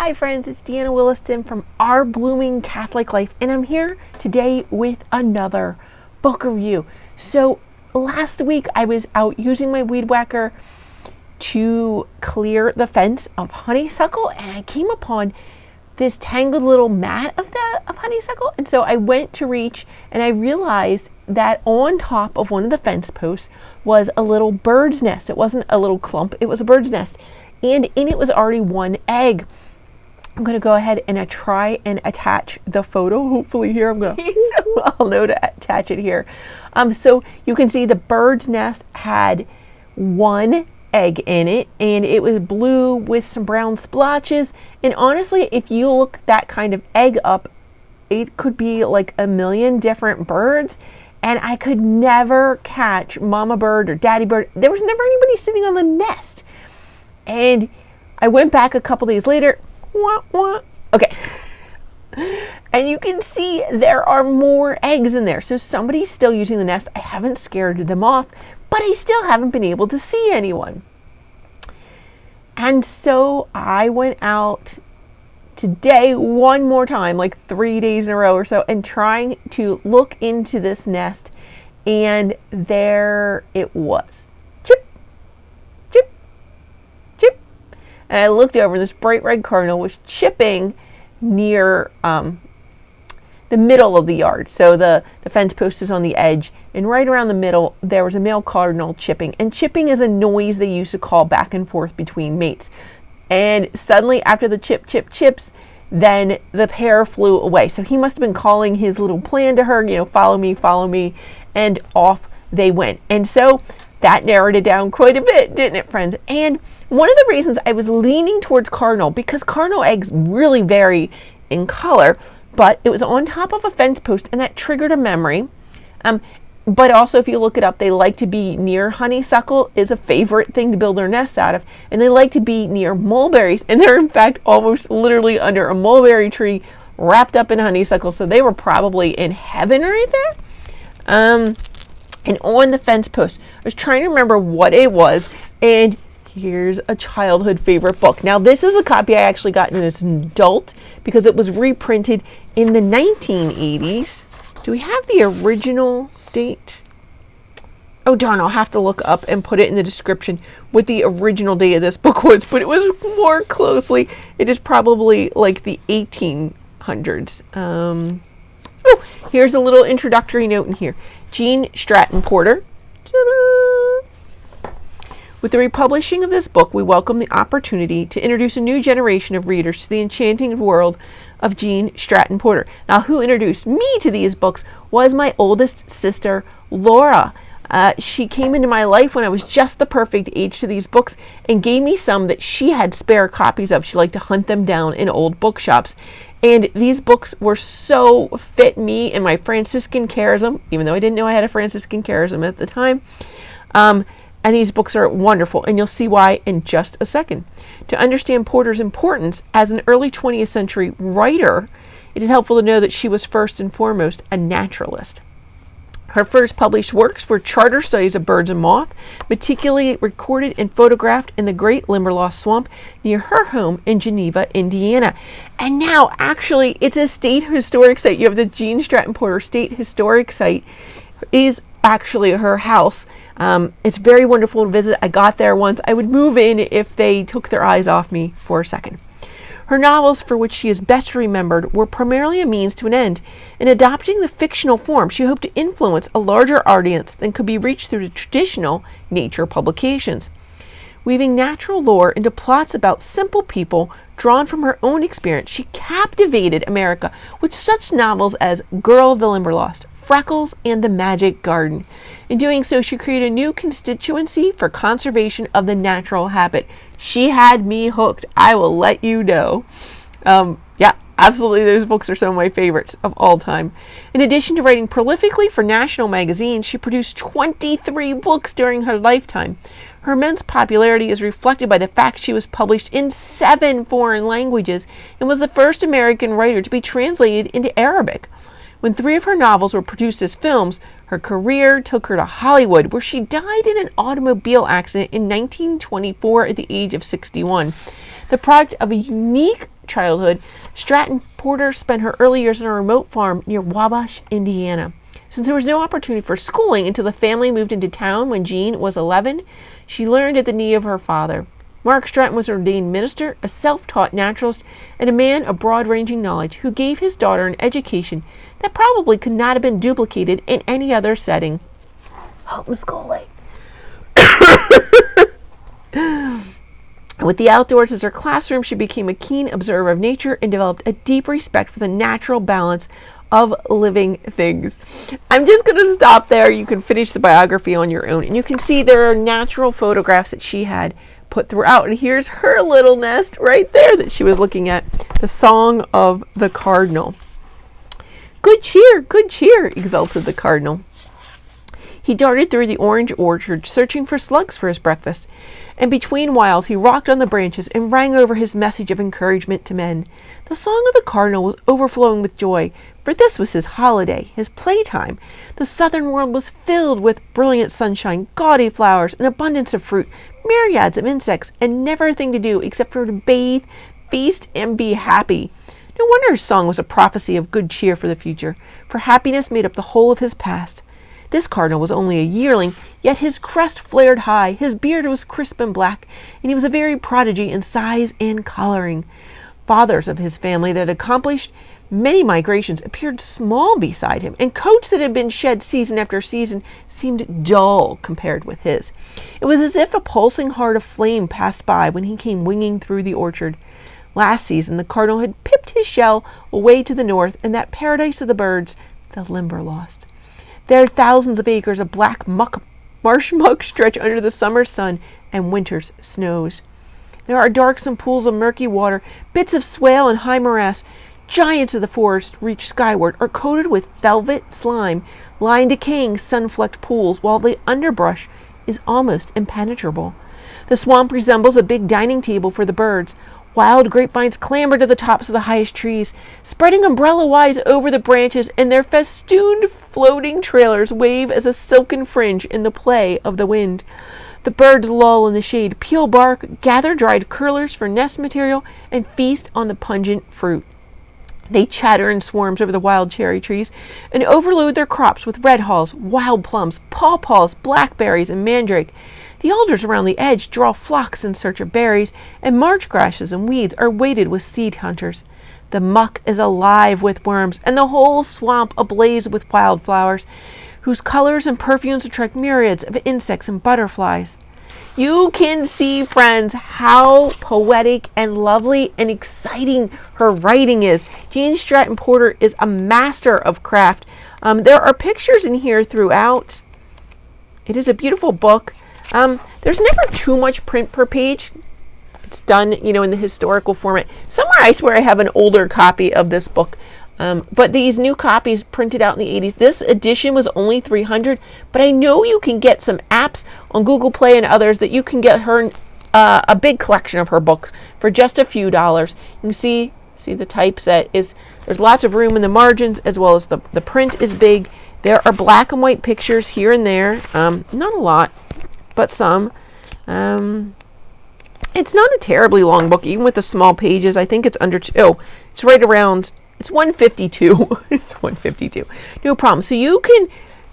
Hi friends, it's Deanna Williston from Our Blooming Catholic Life, and I'm here today with another book review. So last week I was out using my weed whacker to clear the fence of honeysuckle, and I came upon this tangled little mat of honeysuckle, and so I went to reach and I realized that on top of one of the fence posts was a little bird's nest. It wasn't a little clump, it was a bird's nest, and in it was already one egg. I'm going to go ahead and try and attach the photo. Hopefully here, I'll know to attach it here. So you can see the bird's nest had one egg in it, and it was blue with some brown splotches. And honestly, if you look that kind of egg up, it could be like a million different birds, and I could never catch mama bird or daddy bird. There was never anybody sitting on the nest. And I went back a couple days later. Okay, and you can see there are more eggs in there, so somebody's still using the nest. I haven't scared them off, but I still haven't been able to see anyone. And so I went out today one more time, like 3 days in a row or so, and trying to look into this nest, and there it was. And I looked over, and this bright red cardinal was chipping near the middle of the yard. So the fence post is on the edge, and right around the middle, there was a male cardinal chipping. And chipping is a noise they used to call back and forth between mates. And suddenly, after the chips, then the pair flew away. So he must have been calling his little plan to her, follow me, and off they went. And so that narrowed it down quite a bit, didn't it, friends? And one of the reasons I was leaning towards cardinal, because cardinal eggs really vary in color, but it was on top of a fence post, and that triggered a memory. But also, if you look it up, they like to be near honeysuckle, is a favorite thing to build their nests out of, and they like to be near mulberries, and they're in fact almost literally under a mulberry tree wrapped up in honeysuckle, so they were probably in heaven right there. And on the fence post, I was trying to remember what it was, and here's a childhood favorite book. Now, this is a copy I actually got as an adult because it was reprinted in the 1980s. Do we have the original date? Oh, darn, I'll have to look up and put it in the description what the original date of this book was, but it was more closely. It is probably like the 1800s. Oh, here's a little introductory note in here. Gene Stratton-Porter. With the republishing of this book, we welcome the opportunity to introduce a new generation of readers to the enchanting world of Gene Stratton-Porter. Now, who introduced me to these books was my oldest sister, Laura. She came into my life when I was just the perfect age to these books and gave me some that she had spare copies of. She liked to hunt them down in old bookshops. And these books were so fit me in my Franciscan charism, even though I didn't know I had a Franciscan charism at the time. And these books are wonderful, and you'll see why in just a second. To understand Porter's importance as an early 20th century writer, it is helpful to know that she was first and foremost a naturalist. Her first published works were charter studies of birds and moth, meticulously recorded and photographed in the Great Limberlost Swamp near her home in Geneva, Indiana. And now, actually, it's a state historic site. You have the Gene Stratton-Porter State Historic Site is actually her house. It's very wonderful to visit. I got there once. I would move in if they took their eyes off me for a second. Her novels, for which she is best remembered, were primarily a means to an end. In adopting the fictional form, she hoped to influence a larger audience than could be reached through the traditional nature publications. Weaving natural lore into plots about simple people drawn from her own experience, she captivated America with such novels as Girl of the Limberlost, Freckles, and The Magic Garden. In doing so, she created a new constituency for conservation of the natural habit. She had me hooked, I will let you know. Yeah, absolutely, those books are some of my favorites of all time. In addition to writing prolifically for national magazines, she produced 23 books during her lifetime. Her immense popularity is reflected by the fact she was published in 7 foreign languages and was the first American writer to be translated into Arabic. When 3 of her novels were produced as films, her career took her to Hollywood, where she died in an automobile accident in 1924 at the age of 61. The product of a unique childhood, Stratton-Porter spent her early years on a remote farm near Wabash, Indiana. Since there was no opportunity for schooling until the family moved into town when Jean was 11, she learned at the knee of her father. Mark Stratton was an ordained minister, a self-taught naturalist, and a man of broad-ranging knowledge who gave his daughter an education that probably could not have been duplicated in any other setting. Homeschooling. With the outdoors as her classroom, she became a keen observer of nature and developed a deep respect for the natural balance of living things. I'm just going to stop there. You can finish the biography on your own. And you can see there are natural photographs that she had put throughout. And here's her little nest right there that she was looking at. The Song of the Cardinal. Good cheer, exulted the Cardinal. He darted through the orange orchard, searching for slugs for his breakfast, and between whiles he rocked on the branches and rang over his message of encouragement to men. The Song of the Cardinal was overflowing with joy, for this was his holiday, his playtime. The southern world was filled with brilliant sunshine, gaudy flowers, an abundance of fruit, myriads of insects, and never a thing to do except for to bathe, feast, and be happy. No wonder his song was a prophecy of good cheer for the future, for happiness made up the whole of his past. This cardinal was only a yearling, yet his crest flared high, his beard was crisp and black, and he was a very prodigy in size and coloring. Fathers of his family that had accomplished many migrations appeared small beside him, and coats that had been shed season after season seemed dull compared with his. It was as if a pulsing heart of flame passed by when he came winging through the orchard. Last season the cardinal had pipped his shell away to the north in that paradise of the birds, the Limberlost. There thousands of acres of black marsh muck stretch under the summer sun and winter's snows. There are darksome pools of murky water, bits of swale and high morass. Giants of the forest reach skyward, are coated with velvet slime, lie in decaying sun-flecked pools, while the underbrush is almost impenetrable. The swamp resembles a big dining table for the birds. Wild grapevines clamber to the tops of the highest trees, spreading umbrella-wise over the branches, and their festooned floating trailers wave as a silken fringe in the play of the wind. The birds loll in the shade, peel bark, gather dried curlers for nest material, and feast on the pungent fruit. They chatter in swarms over the wild cherry trees and overload their crops with red hulls, wild plums, pawpaws, blackberries, and mandrake. The alders around the edge draw flocks in search of berries, and marsh grasses and weeds are weighted with seed hunters. The muck is alive with worms, and the whole swamp ablaze with wildflowers, whose colors and perfumes attract myriads of insects and butterflies. You can see, friends, how poetic and lovely and exciting her writing is. Jean Stratton-Porter is a master of craft. There are pictures in here throughout. It is a beautiful book. There's never too much print per page. It's done, in the historical format. Somewhere I swear I have an older copy of this book. But these new copies printed out in the 80s, this edition was only $300, but I know you can get some apps on Google Play and others that you can get her a big collection of her book for just a few dollars. You can see the typeset there's lots of room in the margins, as well as the print is big. There are black and white pictures here and there, not a lot, but some. It's not a terribly long book, even with the small pages. I think it's it's right around. It's 152. It's 152. No problem. So you can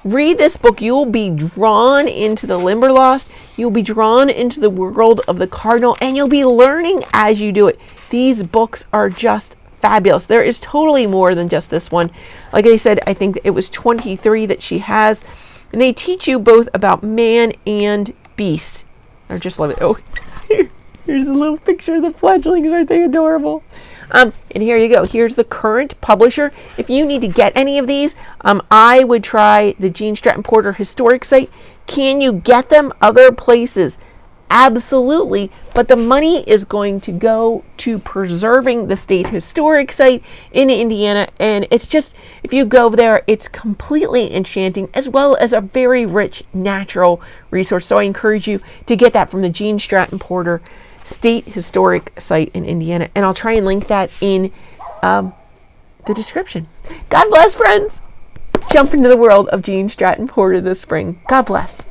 read this book. You will be drawn into the Limberlost. You'll be drawn into the world of the Cardinal, and you'll be learning as you do it. These books are just fabulous. There is totally more than just this one. Like I said, I think it was 23 that she has, and they teach you both about man and beast. I just love it. Oh, here's a little picture of the fledglings. Aren't they adorable? And here you go. Here's the current publisher. If you need to get any of these, I would try the Jean Stratton-Porter historic site. Can you get them other places? Absolutely. But the money is going to go to preserving the state historic site in Indiana. And it's just, if you go there, it's completely enchanting, as well as a very rich natural resource. So I encourage you to get that from the Jean Stratton-Porter State Historic Site in Indiana, and I'll try and link that in the description. God bless, friends. Jump into the world of Jean Stratton-Porter this spring. God bless.